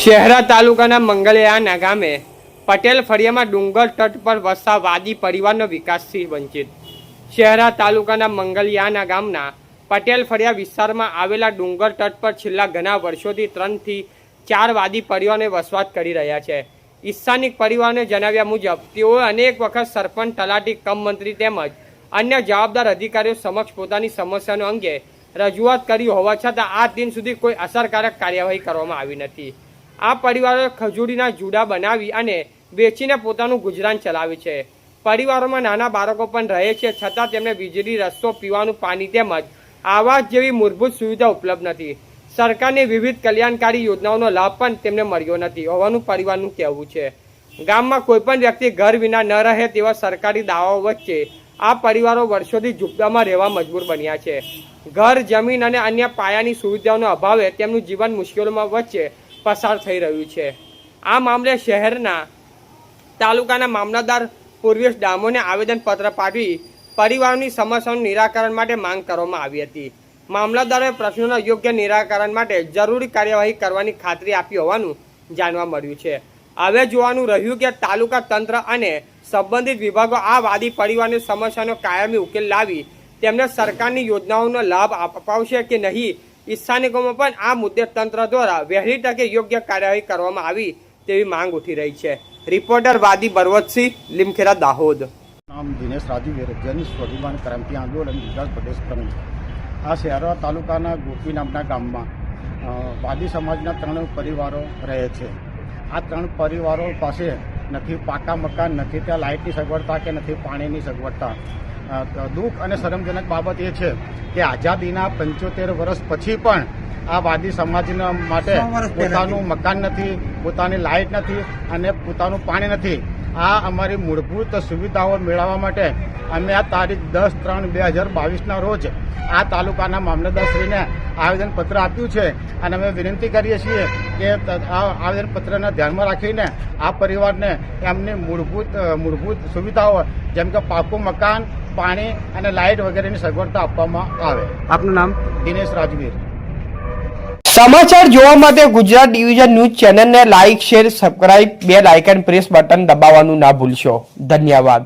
શહેરા તાલુકાના મંગલિયાના ગામે પટેલ ફળિયામાં ડુંગર તટ પર વસતા વાદી પરિવારનો વિકાસથી વંચિત। શહેરા તાલુકાના મંગલિયાના ગામના પટેલ ફળિયા વિસ્તારમાં આવેલા ડુંગર તટ પર છેલ્લા ઘણા વર્ષોથી 3 થી 4 વાદી પરિવારોને વસવાટ કરી રહ્યા છે। સ્થાનિક પરિવારોને જણાવ્યા મુજબ તેઓએ અનેક વખત સરપંચ, તલાટી, કમ મંત્રી તેમજ અન્ય જવાબદાર અધિકારીઓ સમક્ષ પોતાની સમસ્યાનો અંગે રજૂઆત કરી હોવા છતાં આ દિન સુધી કોઈ અસરકારક કાર્યવાહી કરવામાં આવી નથી। આ પરિવારોએ ખજૂરીના જુડા બનાવી અને વેચીને પોતાનું ગુજરાન ચલાવે છે। પરિવારોમાં નાના બાળકો પણ રહે છે, છતાં તેમને વીજળી, રસ્તો, પીવાનું પાણી તેમજ આવાસ જેવી મૂળભૂત સુવિધા ઉપલબ્ધ નથી। સરકારની વિવિધ કલ્યાણકારી યોજનાઓનો લાભ પણ તેમને મળ્યો નથી હોવાનું પરિવારનું કહેવું છે। ગામમાં કોઈપણ વ્યક્તિ ઘર વિના ન રહે તેવા સરકારી દાવાઓ વચ્ચે આ પરિવારો વર્ષોથી ઝૂંપડામાં રહેવા મજબૂર બન્યા છે। ઘર, જમીન અને અન્ય પાયાની સુવિધાઓના અભાવે તેમનું જીવન મુશ્કેલીમાં વચ્ચે પસાર થઈ રહ્યું છે। આ મામલે શહેરના તાલુકાના મામલતદાર પૂર્વેશ ડામોને આવેદનપત્ર પાઠવી પરિવારોની સમસ્યાઓનું નિરાકરણ માટે માંગ કરવામાં આવી હતી। મામલતદારે પ્રશ્નોના યોગ્ય નિરાકરણ માટે જરૂરી કાર્યવાહી કરવાની ખાતરી આપી હોવાનું જાણવા મળ્યું છે। હવે જોવાનું રહ્યું કે તાલુકા તંત્ર અને સંબંધિત વિભાગો આ વાદી પરિવારની સમસ્યાનો કાયમી ઉકેલ લાવી તેમને સરકારની યોજનાઓનો લાભ અપાવશે કે નહીં। સ્થાનિકોમાં પણ આ મુદ્દે તંત્ર દ્વારા વહેલી તકે યોગ્ય કાર્યવાહી કરવામાં આવી તેવી માંગ ઉઠી રહી છે। રિપોર્ટર વાદી બરવતસિંહ, લીમખેડા, દાહોદ। નામ દિનેશ રાજવી, રાજ્યની સ્વાભિમાન ક્રાંતિ આંદોલન ગુજરાત પ્રદેશ પ્રમુખ। આ શહેરા તાલુકાના ગોપી નામના ગામમાં વાદી સમાજના 3 પરિવારો રહે છે। આ 3 પરિવારો પાસે નથી પાકા મકાન, નથી ત્યાં લાઇટની સગવડતા કે નથી પાણીની સગવડતા। દુઃખ અને શરમજનક બાબત એ છે કે આઝાદીના 75 વર્ષ પછી પણ આ વાદી સમાજના માટે પોતાનું મકાન નથી, પોતાની લાઇટ નથી અને પોતાનું પાણી નથી। આ અમારી મૂળભૂત સુવિધાઓ મેળવવા માટે અમે આ તારીખ 10/3/2022ના રોજ આ તાલુકાના મામલતદારશ્રીને આવેદનપત્ર આપ્યું છે અને અમે વિનંતી કરીએ છીએ કે આ આવેદનપત્રને ધ્યાનમાં રાખીને આ પરિવારને એમની મૂળભૂત સુવિધાઓ જેમ કે પાકું મકાન, પાણી અને લાઇટ વગેરેની સગવડતા આપવામાં આવે। આપનું નામ? દિનેશ રાજવીર। સમાચાર જોવા માટે ગુજરાત ડિવિઝન ન્યૂઝ ચેનલને like, share, subscribe, bell icon press button દબાવવાનું ના ભૂલશો। ધન્યવાદ।